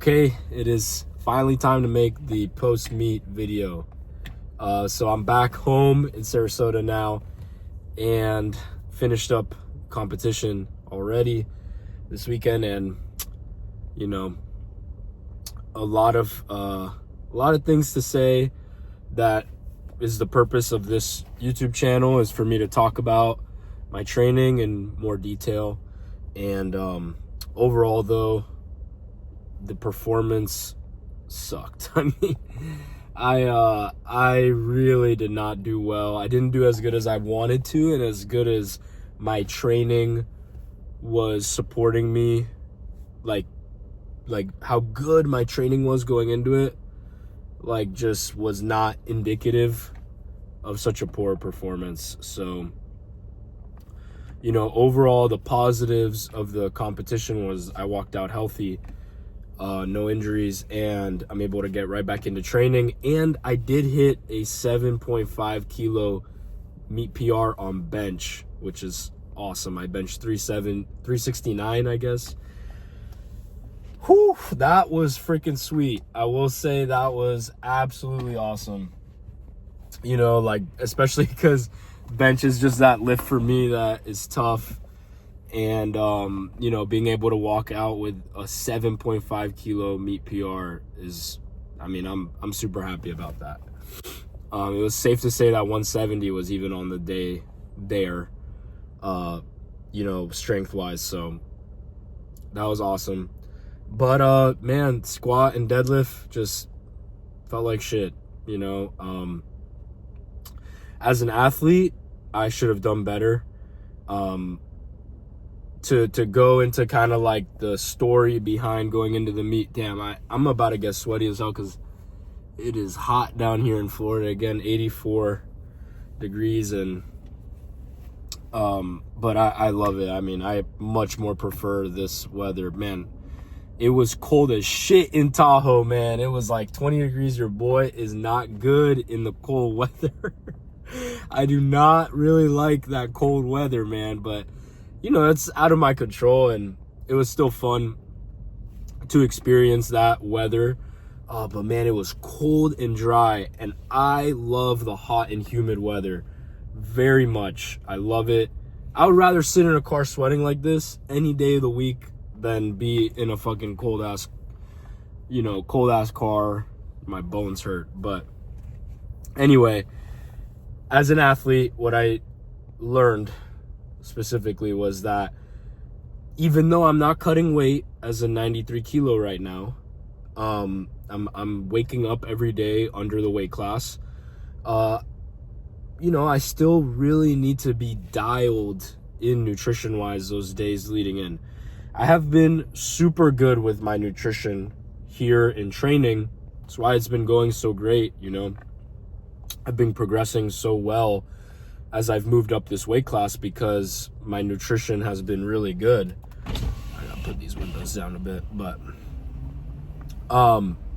Okay, it is finally time to make the post-meet video. So I'm back home in Sarasota now and finished up competition already this weekend, and you know, a lot of things to say. That is the purpose of this YouTube channel, is for me to talk about my training in more detail. And overall though, the performance sucked. I mean, I really did not do well. I didn't do as good as I wanted to, and as good as my training was supporting me, like how good my training was going into it, like just was not indicative of such a poor performance. So, you know, overall the positives of the competition was I walked out healthy, no injuries, and I'm able to get right back into training. And I did hit a 7.5 kilo meet PR on bench, which is awesome. I benched 369, I guess. Whew, that was freaking sweet. I will say that was absolutely awesome. You know, like, especially because bench is just that lift for me that is tough. And, you know, being able to walk out with a 7.5 kilo meet PR is, I mean, I'm super happy about that. It was safe to say that 170 was even on the day there, you know, strength-wise. So that was awesome. But, man, squat and deadlift just felt like shit, you know. As an athlete, I should have done better. To go into kind of like the story behind going into the meet, damn, I'm about to get sweaty as hell because it is hot down here in Florida. Again, 84 degrees, and but I love it. I mean, I much more prefer this weather, man. It was cold as shit in Tahoe, man. It was like 20 degrees. Your boy is not good in the cold weather. I do not really like that cold weather, man, but you know, it's out of my control, and it was still fun to experience that weather. But man, it was cold and dry, and I love the hot and humid weather very much. I love it. I would rather sit in a car sweating like this any day of the week than be in a fucking cold ass car. My bones hurt. But anyway, as an athlete, what I learned specifically was that even though I'm not cutting weight as a 93 kilo right now, I'm waking up every day under the weight class. You know, I still really need to be dialed in nutrition wise those days leading in. I have been super good with my nutrition here in training. That's why it's been going so great, you know. I've been progressing so well as I've moved up this weight class because my nutrition has been really good. I gotta put these windows down a bit, but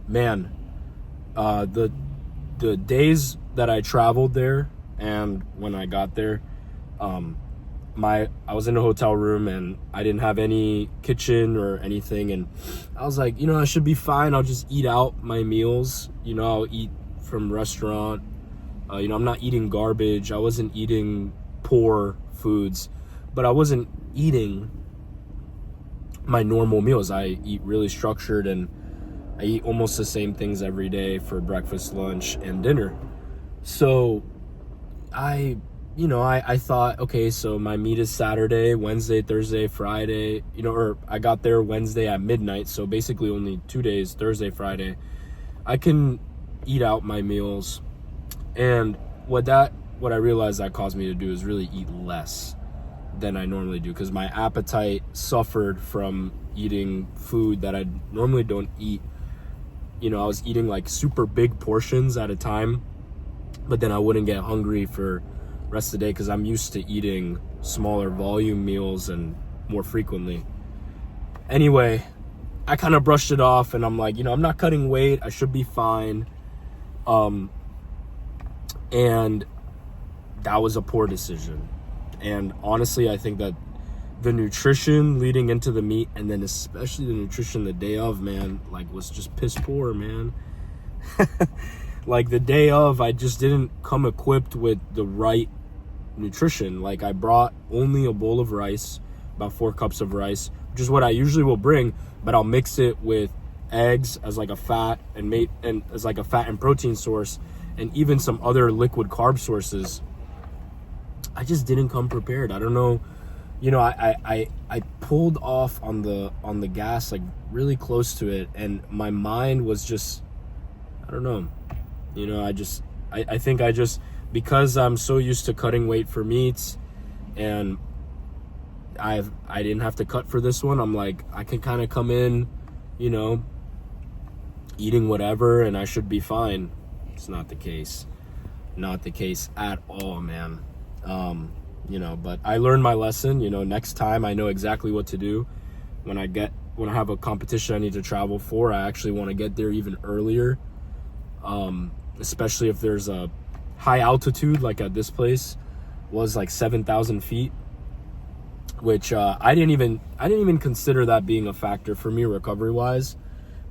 man, the days that I traveled there and when I got there, I was in a hotel room and I didn't have any kitchen or anything, and I was like, you know, I should be fine. I'll just eat out my meals. You know, I'll eat from restaurant. You know, I'm not eating garbage. I wasn't eating poor foods, but I wasn't eating my normal meals. I eat really structured, and I eat almost the same things every day for breakfast, lunch, and dinner. So I thought, okay, so my meet is Saturday, Wednesday, Thursday, Friday, you know, or I got there Wednesday at midnight. So basically only 2 days, Thursday, Friday. I can eat out my meals. And what I realized that caused me to do is really eat less than I normally do, because my appetite suffered from eating food that I normally don't eat. You know, I was eating like super big portions at a time, but then I wouldn't get hungry for the rest of the day because I'm used to eating smaller volume meals and more frequently. Anyway, I kind of brushed it off, and I'm like, you know, I'm not cutting weight. I should be fine. And that was a poor decision. And honestly, I think that the nutrition leading into the meet, and then especially the nutrition the day of, man, like, was just piss poor, man. Like, the day of, I just didn't come equipped with the right nutrition. Like, I brought only a bowl of rice, about 4 cups of rice, which is what I usually will bring, but I'll mix it with eggs as like a fat and as like a fat and protein source, and even some other liquid carb sources. I just didn't come prepared. I don't know, you know, I pulled off on the gas, like, really close to it, and my mind was just, I don't know, you know, I think I just, because I'm so used to cutting weight for meets, and I didn't have to cut for this one, I'm like, I can kind of come in, you know, eating whatever, and I should be fine. It's not the case. Not the case at all, man. You know, but I learned my lesson. You know, next time I know exactly what to do. When I have a competition I need to travel for, I actually want to get there even earlier. Especially if there's a high altitude, like at this place was like 7,000 feet, which I didn't even consider that being a factor for me recovery wise.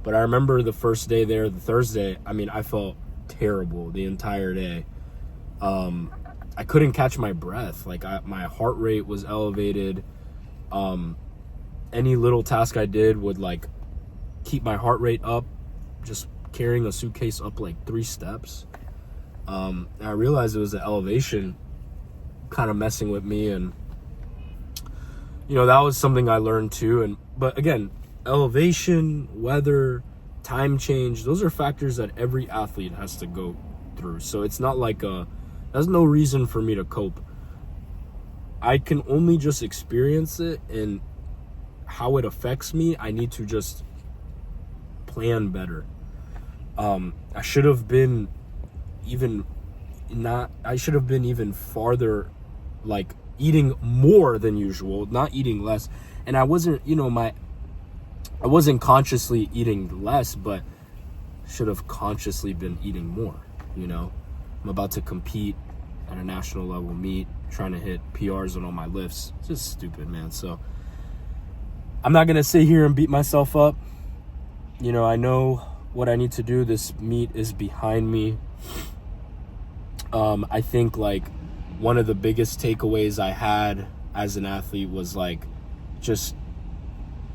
But I remember the first day there, the Thursday, I mean, I felt terrible the entire day. I couldn't catch my breath. Like, my heart rate was elevated. Any little task I did would, like, keep my heart rate up. Just carrying a suitcase up like 3 steps. And I realized it was the elevation kind of messing with me, and you know, that was something I learned too. But again, elevation, weather, time change, those are factors that every athlete has to go through. So it's not like there's no reason for me to cope. I can only just experience it, and how it affects me, I need to just plan better. I should have been even farther, like, eating more than usual, not eating less. And I wasn't, you know, I wasn't consciously eating less, but should have consciously been eating more, you know. I'm about to compete at a national level meet, trying to hit PRs on all my lifts. It's just stupid, man. So I'm not going to sit here and beat myself up. You know, I know what I need to do. This meet is behind me. I think, like, one of the biggest takeaways I had as an athlete was, like, just,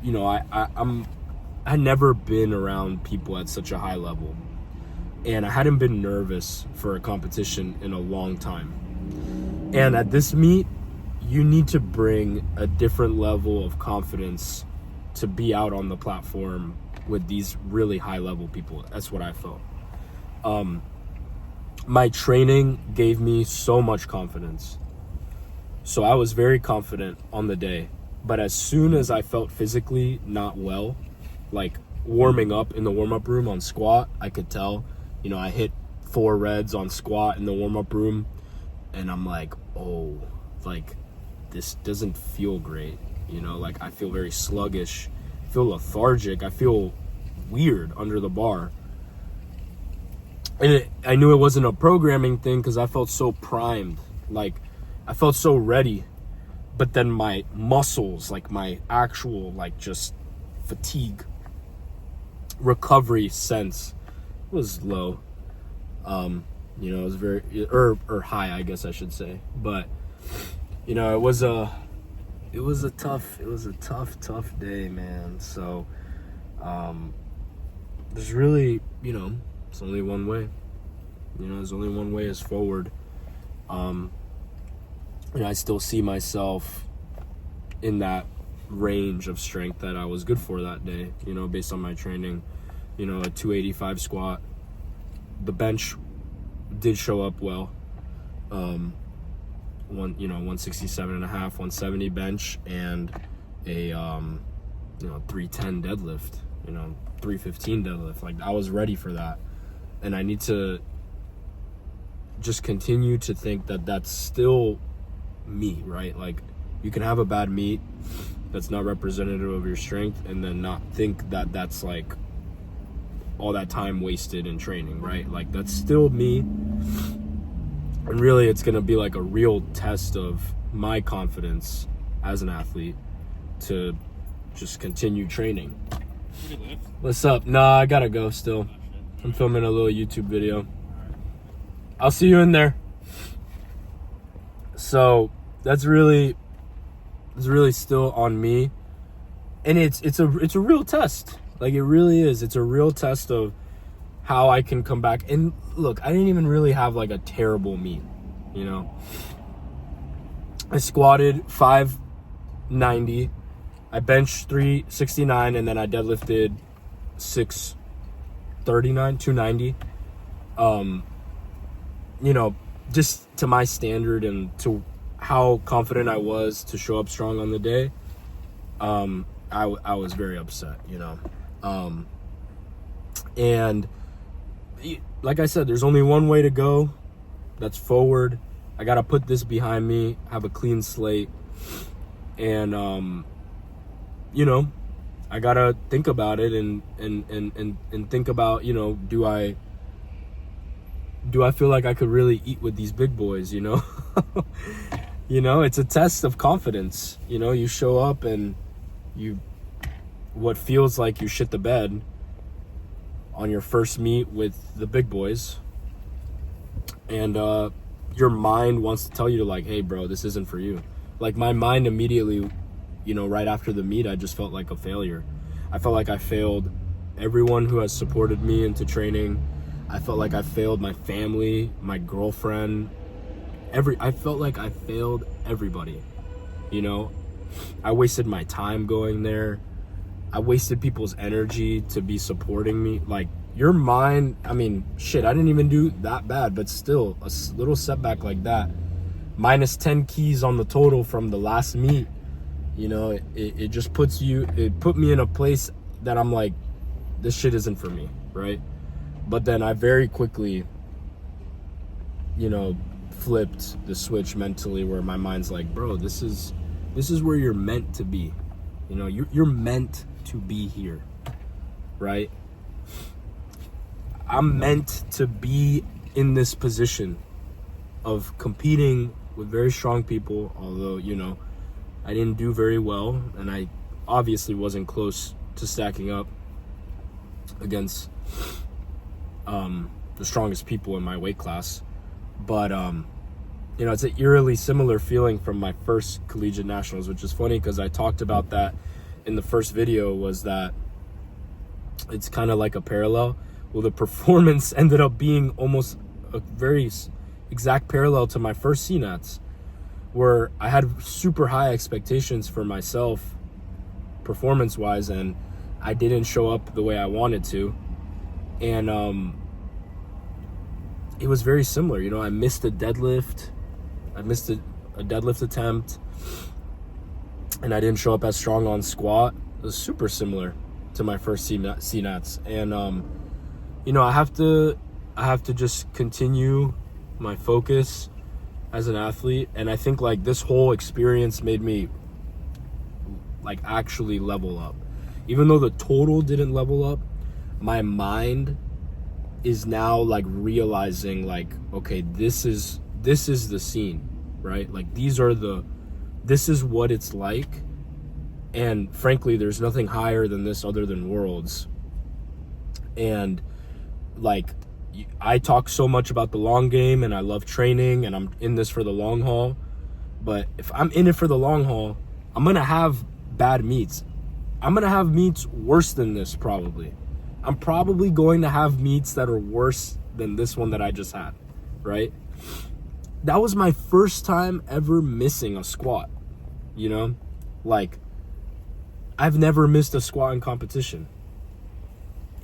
you know, I never been around people at such a high level, and I hadn't been nervous for a competition in a long time. And at this meet, you need to bring a different level of confidence to be out on the platform with these really high level people. That's what I felt. My training gave me so much confidence. So I was very confident on the day. But as soon as I felt physically not well, like warming up in the warm-up room on squat, I could tell, you know, I hit 4 reds on squat in the warm-up room, and I'm like, oh, like, this doesn't feel great. You know, like, I feel very sluggish, I feel lethargic, I feel weird under the bar. And I knew it wasn't a programming thing because I felt so primed. Like, I felt so ready. But then my muscles, like my actual, like, just fatigue, recovery sense was low. You know, it was very, or high, I guess I should say. But, you know, it was a tough day, man. So, there's really, you know, it's only one way. You know, there's only one way is forward. You know, I still see myself in that range of strength that I was good for that day, you know, based on my training. You know, a 285 squat. The bench did show up well. 167.5, 170 bench, and a 310 deadlift, 315 deadlift. Like, I was ready for that. And I need to just continue to think that that's still me, right? Like, you can have a bad meet that's not representative of your strength, and then not think that that's like all that time wasted in training, right? Like, that's still me. And really, it's gonna be like a real test of my confidence as an athlete to just continue training. Should we lift? What's up? Nah, I gotta go still. I'm filming a little YouTube video. I'll see you in there. So that's really still on me. And it's a real test. Like, it really is. It's a real test of how I can come back. And look, I didn't even really have like a terrible meet, you know. I squatted 590, I benched 369, and then I deadlifted 639, 290. You know, just to my standard and to how confident I was to show up strong on the day, I was very upset, you know. And like I said, there's only one way to go. That's forward. I got to put this behind me, have a clean slate. And, you know, I got to think about it and think about, you know, do I feel like I could really eat with these big boys, you know? You know, it's a test of confidence. You know, you show up and what feels like you shit the bed on your first meet with the big boys, and your mind wants to tell you to, like, hey bro, this isn't for you. Like, my mind immediately, you know, right after the meet, I just felt like a failure. I felt like I failed everyone who has supported me into training. I felt like I failed my family, my girlfriend, I felt like I failed everybody, you know. I wasted my time going there. I wasted people's energy to be supporting me. Like, your mind, I mean, shit, I didn't even do that bad, but still, a little setback like that, minus 10 keys on the total from the last meet, you know, it just put me in a place that I'm like, this shit isn't for me, right? But then I very quickly, you know, flipped the switch mentally, where my mind's like, bro, this is where you're meant to be. You know, you're meant to be here, right? I'm meant to be in this position of competing with very strong people, although, you know, I didn't do very well, and I obviously wasn't close to stacking up against the strongest people in my weight class. But you know, it's an eerily similar feeling from my first collegiate nationals, which is funny because I talked about that in the first video, was that it's kind of like a parallel. Well, the performance ended up being almost a very exact parallel to my first CNATs, where I had super high expectations for myself performance-wise, and I didn't show up the way I wanted to. And it was very similar. You know, I missed a deadlift. I missed a deadlift attempt, and I didn't show up as strong on squat. It was super similar to my first CNATs. And you know, I have to just continue my focus as an athlete. And I think, like, this whole experience made me, like, actually level up. Even though the total didn't level up, my mind is now, like, realizing, like, okay, this is the scene, right? Like, this is what it's like. And frankly, there's nothing higher than this other than Worlds. And, like, I talk so much about the long game, and I love training, and I'm in this for the long haul. But if I'm in it for the long haul, I'm gonna have bad meets. I'm gonna have meets worse than this, probably. I'm probably going to have meets that are worse than this one that I just had, right? That was my first time ever missing a squat, you know? Like, I've never missed a squat in competition.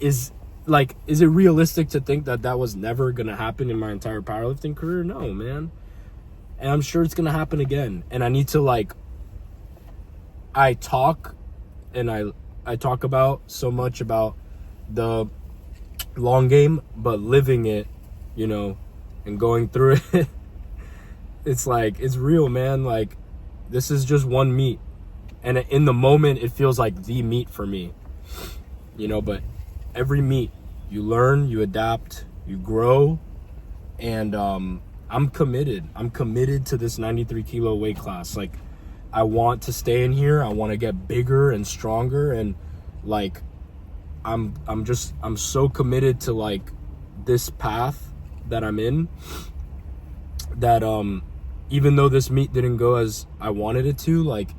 Is it realistic to think that that was never going to happen in my entire powerlifting career? No, man. And I'm sure it's going to happen again. And I need to, like, I talk about so much about the long game, but living it, you know, and going through it, it's like, it's real, man. Like, this is just one meet. And in the moment, it feels like the meet for me, you know, but every meet, you learn, you adapt, you grow, and I'm committed. I'm committed to this 93 kilo weight class. Like, I want to stay in here. I want to get bigger and stronger, and like I'm so committed to like this path that I'm in, that even though this meet didn't go as I wanted it to, like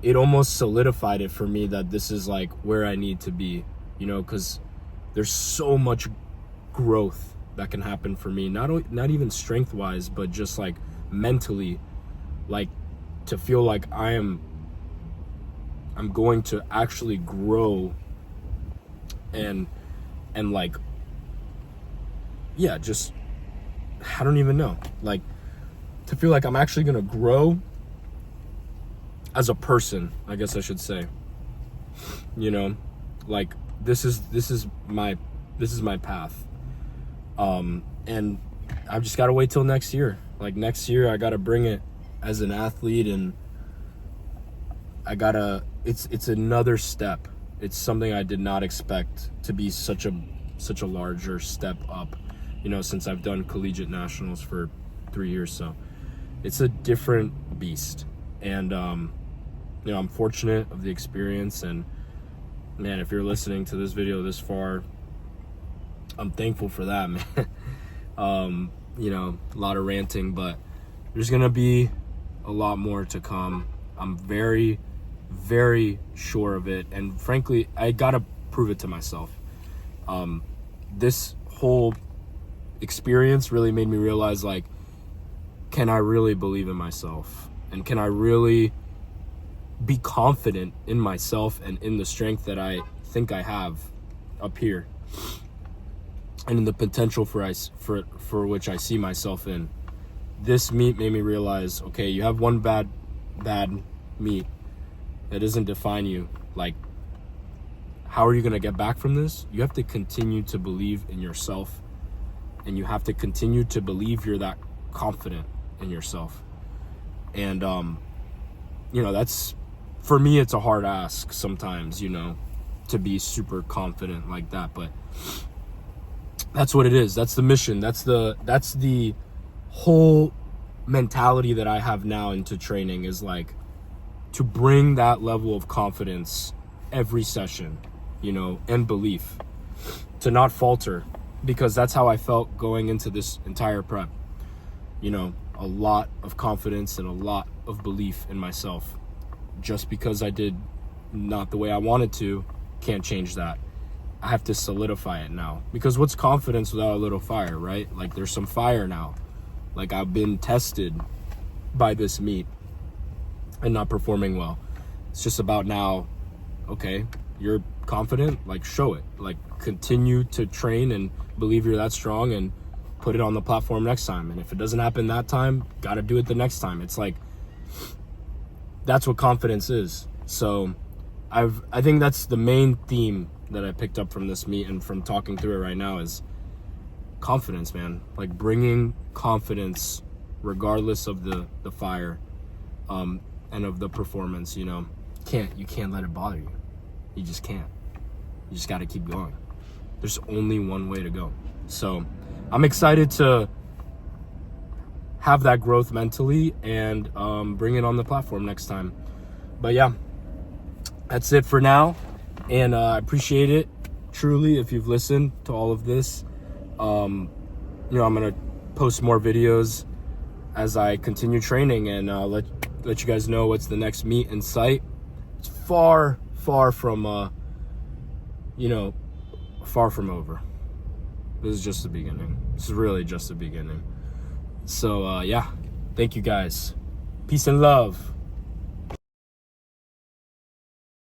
it almost solidified it for me that this is like where I need to be, you know, because there's so much growth that can happen for me, not even strength wise, but just like mentally, like to feel like I'm going to actually grow and like, yeah, just, I don't even know, like to feel like I'm actually gonna grow as a person, I guess I should say, you know, like this is my path, and I've just got to wait till next year. Like next year I got to bring it as an athlete, and it's another step. It's something I did not expect to be such a larger step up, you know, since I've done collegiate nationals for 3 years. So it's a different beast, and you know, I'm fortunate of the experience, and man, if you're listening to this video this far, I'm thankful for that, man. You know, a lot of ranting, but there's gonna be a lot more to come. I'm very, very sure of it, and frankly, I gotta prove it to myself. This whole experience really made me realize, like, can I really believe in myself, and can I really be confident in myself and in the strength that I think I have up here, and in the potential for which I see myself in. This meet made me realize, okay, you have one bad meet that doesn't define you. Like, how are you going to get back from this? You have to continue to believe in yourself, and you have to continue to believe you're that confident in yourself. And you know, that's, for me, it's a hard ask sometimes, you know, to be super confident like that, but that's what it is. That's the mission. That's the whole mentality that I have now into training, is like to bring that level of confidence every session, you know, and belief, to not falter, because that's how I felt going into this entire prep. You know, a lot of confidence and a lot of belief in myself. Just because I did not the way I wanted to, can't change that. I have to solidify it now, because what's confidence without a little fire, right? Like, there's some fire now. Like, I've been tested by this meet and not performing well. It's just about now, okay, you're confident, like, show it. Like, continue to train and believe you're that strong, and put it on the platform next time. And if it doesn't happen that time, gotta do it the next time. It's like, that's what confidence is. So I think that's the main theme that I picked up from this meet and from talking through it right now, is confidence, man. Like, bringing confidence regardless of the fire, and of the performance, you know. You can't let it bother you. You just can't. You just got to keep going. There's only one way to go. So I'm excited to have that growth mentally and bring it on the platform next time. But yeah, that's it for now, and I appreciate it truly if you've listened to all of this. You know, I'm gonna post more videos as I continue training, and let you guys know what's the next meet in sight. It's far from you know, far from over. This is just the beginning. This is really just the beginning. So yeah, thank you guys. Peace and love.